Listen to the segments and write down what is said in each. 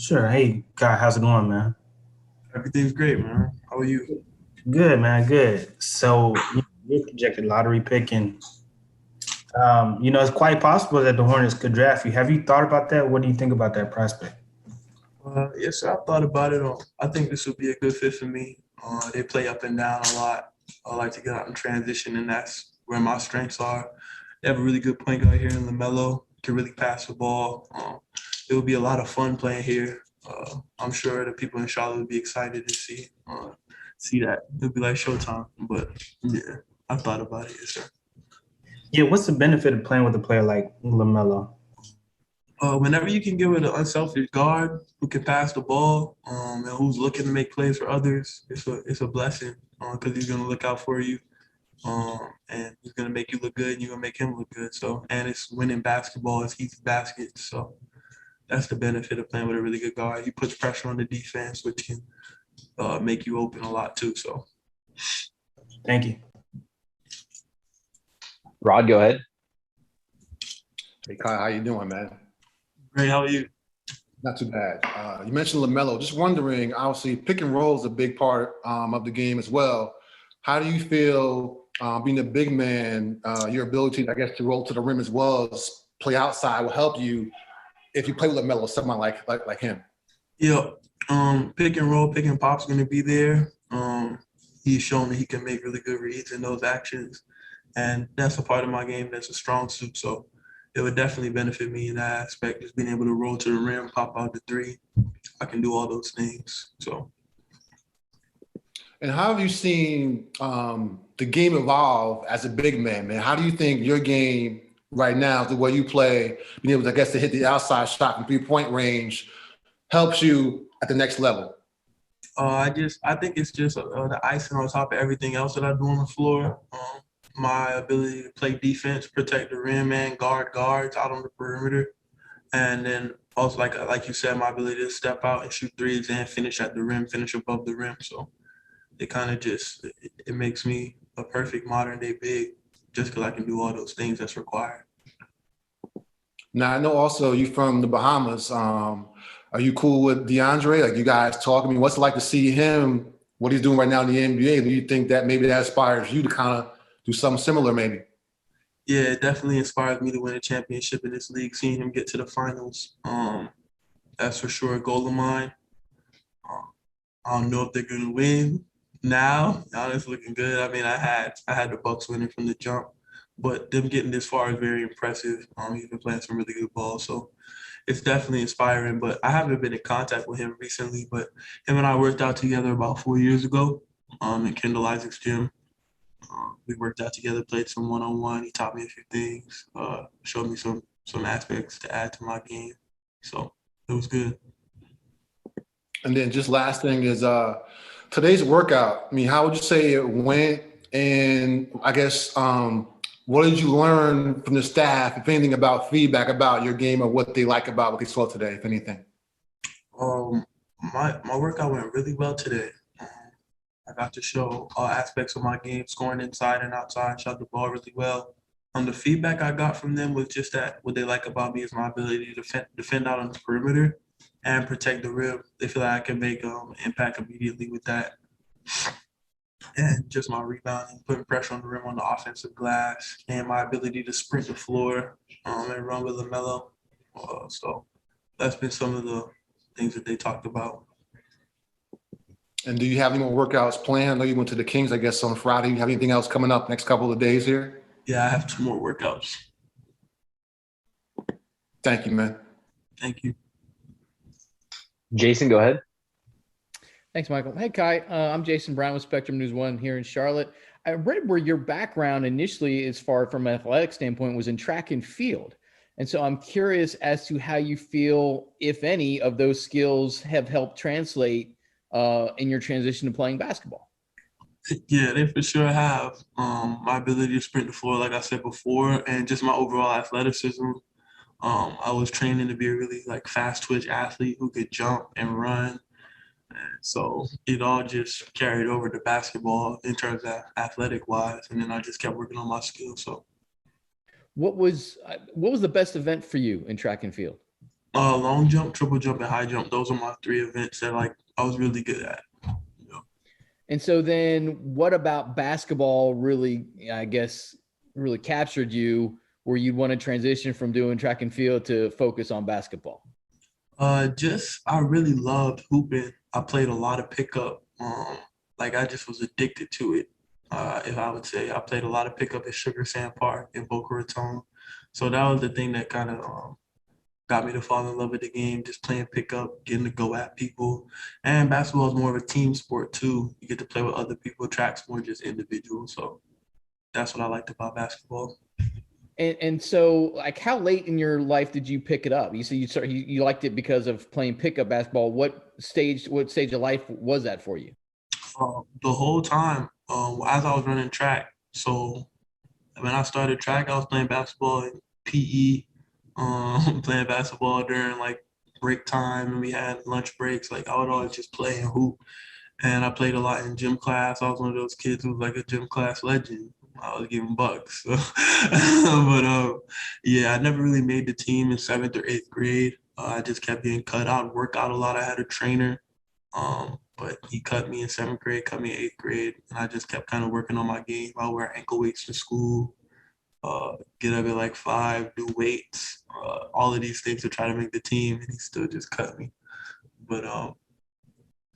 Sure. Hey, Guy, how's it going, man? Everything's great, man. How are you? Good, man. Good. So, you're projected lottery picking. It's quite possible that the Hornets could draft you. Have you thought about that? What do you think about that prospect? Yes, sir. I've thought about it. I think this would be a good fit for me. They play up and down a lot. I like to get out and transition, and that's where my strengths are. They have a really good point guard here in LaMelo. Can really pass the ball. It would be a lot of fun playing here. I'm sure the people in Charlotte would be excited to see that. It'd be like Showtime. But yeah, I've thought about it. Yes, sir. Yeah, what's the benefit of playing with a player like LaMelo? Whenever you can get with an unselfish guard who can pass the ball and who's looking to make plays for others, it's a blessing because he's gonna look out for you and he's gonna make you look good and you're gonna make him look good. So and it's winning basketball, it's easy baskets. So that's the benefit of playing with a really good guard. He puts pressure on the defense, which can make you open a lot too. So Thank you. Rod, go ahead. Hey Kai, how you doing, man? great. How are you? Not too bad. You mentioned LaMelo. Just wondering, obviously, pick and roll is a big part of the game as well. How do you feel being a big man, your ability, I guess, to roll to the rim as well as play outside will help you if you play with LaMelo, someone like him? Yeah. Pick and roll, pick and pop's gonna be there. He's shown that he can make really good reads in those actions. And that's a part of my game that's a strong suit. So it would definitely benefit me in that aspect, just being able to roll to the rim, pop out the three. I can do all those things. So And how have you seen the game evolve as a big man, man? How do you think your game right now, the way you play, being able to, I guess, to hit the outside shot from three-point range, helps you at the next level? I think it's just the icing on top of everything else that I do on the floor. My ability to play defense, protect the rim, and guard guards out on the perimeter, and then also like you said, my ability to step out and shoot threes and finish at the rim, finish above the rim. So it kind of just it makes me a perfect modern day big just because I can do all those things that's required. Now I know also you from the Bahamas. Are you cool with DeAndre? Like you guys talk? I mean, what's it like to see him? What he's doing right now in the NBA? Do you think that maybe that inspires you to kind of do something similar, maybe? Yeah, it definitely inspires me to win a championship in this league. Seeing him get to the finals, that's for sure a goal of mine. Um, I don't know if they're gonna win now. Now it's looking good. I mean, I had the Bucks winning from the jump, but them getting this far is very impressive. He's been playing some really good ball, so it's definitely inspiring. But I haven't been in contact with him recently. But him and I worked out together about 4 years ago, in Kendall Isaac's gym. We worked out together, played some one on one. He taught me a few things, showed me some aspects to add to my game. So it was good. And then just last thing is today's workout. I mean, how would you say it went? And I guess what did you learn from the staff, if anything, about feedback about your game or what they like about what they saw today, if anything? Um, my workout went really well today. Um, I got to show all aspects of my game, scoring inside and outside, shot the ball really well. The feedback I got from them was just that what they like about me is my ability to defend out on the perimeter and protect the rim. They feel like I can make impact immediately with that. And just my rebounding, putting pressure on the rim on the offensive glass, and my ability to sprint the floor and run with LaMelo. So that's been some of the things that they talked about. And do you have any more workouts planned? I know you went to the Kings, I guess, on Friday. You have anything else coming up next couple of days here? Yeah, I have two more workouts. Thank you, man. Thank you. Jason, go ahead. Thanks, Michael. Hey, Kai. I'm Jason Brown with Spectrum News One here in Charlotte. I read where your background initially, as far from an athletic standpoint, was in track and field. And so I'm curious as to how you feel, if any, of those skills have helped translate in your transition to playing basketball. Yeah, they for sure have. My ability to sprint the floor, like I said before, and just my overall athleticism. I was training to be a really like fast twitch athlete who could jump and run. And so it all just carried over to basketball in terms of athletic wise, and then I just kept working on my skills. So What was the best event for you in track and field? Long jump, triple jump, and high jump. Those are my 3 events that like I was really good at. You know? And so then what about basketball really, I guess, really captured you where you'd want to transition from doing track and field to focus on basketball? Just I really loved hooping. I played a lot of pickup. Like I just was addicted to it. If I would say I played a lot of pickup at Sugar Sand Park in Boca Raton. So that was the thing that kind of got me to fall in love with the game, just playing pickup, getting to go at people. And basketball is more of a team sport too. You get to play with other people. Track's more just individual. So that's what I liked about basketball. And so, like, how late in your life did you pick it up? You said you liked it because of playing pickup basketball. What stage of life was that for you? The whole time, as I was running track. So when I started track, I was playing basketball in PE, playing basketball during like break time, and we had lunch breaks. Like I would always just play and hoop. And I played a lot in gym class. I was one of those kids who was like a gym class legend. I was giving bucks. So. But yeah, I never really made the team in 7th or 8th grade. I just kept getting cut out, work out a lot. I had a trainer, but he cut me in 7th grade, cut me in 8th grade, and I just kept kind of working on my game. I would wear ankle weights to school, get up at like 5, do weights, all of these things to try to make the team, and he still just cut me. But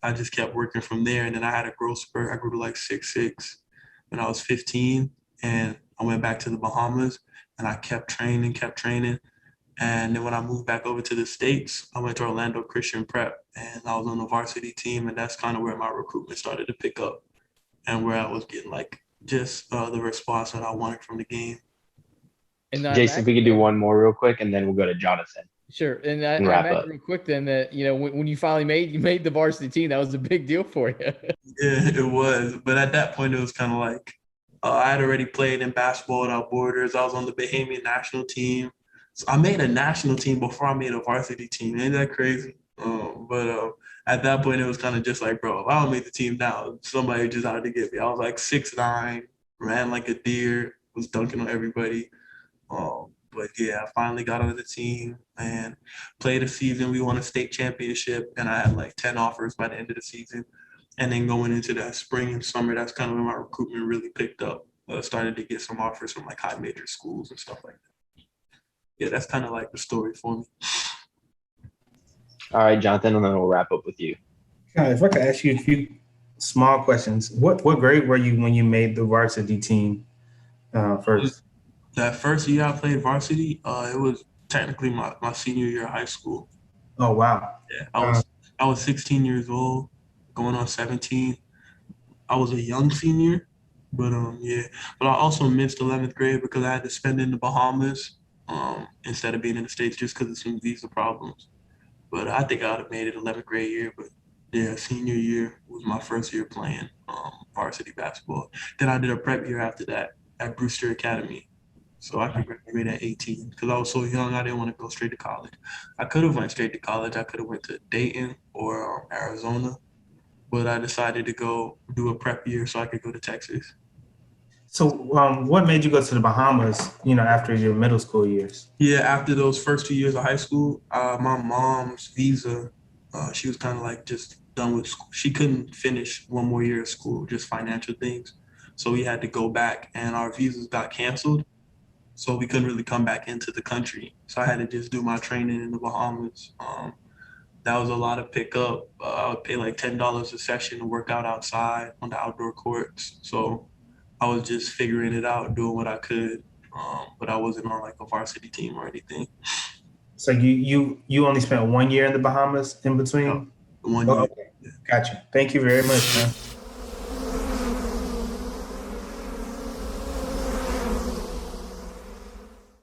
I just kept working from there. And then I had a growth spurt. I grew to like 6'6" when I was 15. And I went back to the Bahamas and I kept training. And then when I moved back over to the States, I went to Orlando Christian Prep and I was on the varsity team. And that's kind of where my recruitment started to pick up and where I was getting like just the response that I wanted from the game. And Jason, if we could do one more real quick, and then we'll go to Jonathan. Sure. And I wrap imagine up. real quick then that, you know, when you finally made the varsity team, that was a big deal for you. Yeah, it was. But at that point, it was kind of like I had already played in basketball without borders. I was on the Bahamian national team. So I made a national team before I made a varsity team. Ain't that crazy? But at that point, it was kind of just like, bro, if I don't make the team now, somebody just out to get me. I was like 6'9", ran like a deer, was dunking on everybody. But yeah, I finally got on the team and played a season. We won a state championship, and I had like 10 offers by the end of the season. And then going into that spring and summer, that's kind of when my recruitment really picked up. Started to get some offers from like high major schools and stuff like that. Yeah, that's kind of like the story for me. All right, Jonathan, and then we'll wrap up with you. If I could ask you a few small questions, what grade were you when you made the varsity team first? That first year I played varsity, it was technically my senior year of high school. Oh, wow. Yeah, I was 16 years old, going on 17. I was a young senior, but yeah. But I also missed 11th grade because I had to spend it in the Bahamas instead of being in the States just because of some visa problems. But I think I would have made it 11th grade year. But yeah, senior year was my first year playing varsity basketball. Then I did a prep year after that at Brewster Academy. So I could graduate at 18 because I was so young. I didn't want to go straight to college. I could have went straight to college. I could have went to Dayton or Arizona, but I decided to go do a prep year so I could go to Texas. So what made you go to the Bahamas, after your middle school years? Yeah, after those first 2 years of high school, my mom's visa, she was kind of like just done with school. She couldn't finish one more year of school, just financial things. So we had to go back and our visas got canceled. So we couldn't really come back into the country. So I had to just do my training in the Bahamas. That was a lot of pickup. I would pay like $10 a session to work out outside on the outdoor courts. So I was just figuring it out, doing what I could. But I wasn't on like a varsity team or anything. So you only spent 1 year in the Bahamas in between? No, 1 year. Okay. Gotcha. Thank you very much, man.